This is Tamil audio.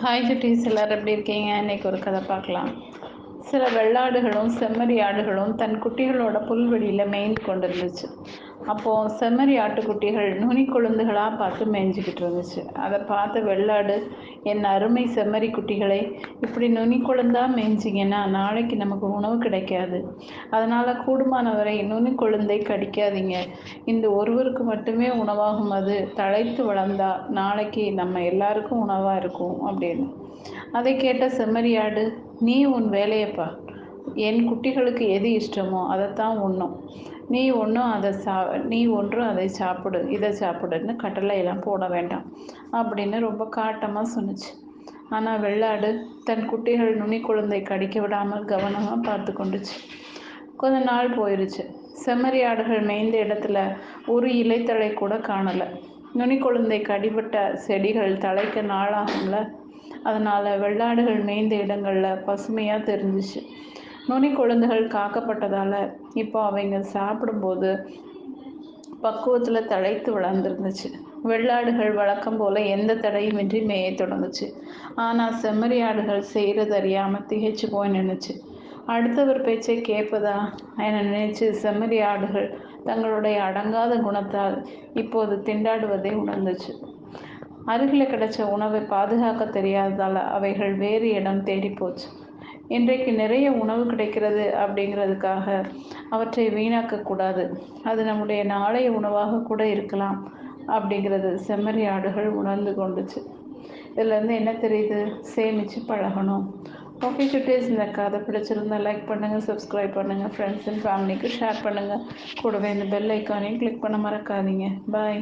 ஹாய் குட்டீஸ், எல்லோரும் எப்படி இருக்கீங்க? இன்றைக்கி ஒரு கதை பார்க்கலாம். சில வெள்ளாடுகளும் செம்மறி ஆடுகளும் தன் குட்டிகளோட புல்வெளியில் மேய்ந்து கொண்டு இருந்துச்சு. அப்போது செம்மறி ஆட்டுக்குட்டிகள் நுனி கொழுந்துகளாக பார்த்து மேய்ஞ்சிக்கிட்டு இருந்துச்சு. அதை பார்த்த வெள்ளாடு, என் அருமை செம்மறி குட்டிகளை இப்படி நுனி கொழுந்தாக மேய்ஞ்சிங்கன்னா நாளைக்கு நமக்கு உணவு கிடைக்காது. அதனால் கூடுமானவரை நுனி கொழுந்தை கடிக்காதீங்க. இந்த ஒருவருக்கு மட்டுமே உணவாகும். அது தழைத்து வளர்ந்தா நாளைக்கு நம்ம எல்லாருக்கும் உணவாக இருக்கும் அப்படின்னு. அதை கேட்ட செம்மறியாடு, நீ உன் வேலையப்பா, என் குட்டிகளுக்கு எது இஷ்டமோ அதைத்தான் உண்ணும். நீ ஒன்றும் அதை சாப்பிடு, இதை சாப்பிடுன்னு கட்டளையெல்லாம் போட வேண்டாம் அப்படின்னு ரொம்ப காட்டமாக சொன்னுச்சு. ஆனால் வெள்ளாடு தன் குட்டிகள் நுனி குழந்தை கடிக்க விடாமல் கவனமாக பார்த்து கொண்டுச்சு. கொஞ்ச நாள் போயிருச்சு. செம்மறி ஆடுகள் மேய்ந்த இடத்துல ஒரு இலைத்தழை கூட காணலை. நுனி குழந்தை கடிபட்ட செடிகள் தழைக்க நாளாகும்ல, அதனால் வெள்ளாடுகள் மேய்ந்த இடங்களில் பசுமையாக தெரிஞ்சிச்சு. நுனி கொழுந்துகள் காக்கப்பட்டதால் இப்போ அவங்க சாப்பிடும்போது பக்குவத்தில் தழைத்து வளர்ந்துருந்துச்சு. வெள்ளாடுகள் வழக்கம் போல் எந்த தடையுமின்றி மேய தொடங்குச்சு. ஆனால் செம்மறி ஆடுகள் செய்கிறது அறியாமல் திகைச்சு போய் நின்றுச்சு. அடுத்தவர் பேச்சை கேட்பதா என நினைச்சு செம்மறி ஆடுகள் தங்களுடைய அடங்காத குணத்தால் இப்போது திண்டாடுவதை உணர்ந்துச்சு. அருகில் கிடைச்ச உணவை பாதுகாக்க தெரியாததால் அவைகள் வேறு இடம் தேடி போச்சு. இன்றைக்கு நிறைய உணவு கிடைக்கிறது அப்படிங்கிறதுக்காக அவற்றை வீணாக்கக்கூடாது. அது நம்முடைய நாளைய உணவாக கூட இருக்கலாம் அப்படிங்கிறது செம்மறி ஆடுகள் உணர்ந்து கொண்டுச்சு. இதுலேருந்து என்ன தெரியுது? சேமித்து பழகணும். ஓகே குட்டீஸ், இந்த கதை பிடிச்சிருந்தா லைக் பண்ணுங்கள், சப்ஸ்கிரைப் பண்ணுங்கள், ஃப்ரெண்ட்ஸ் அண்ட் ஃபேமிலிக்கு ஷேர் பண்ணுங்கள். கூடவே இந்த பெல் ஐக்கானையும் கிளிக் பண்ண மறக்காதீங்க. பாய்.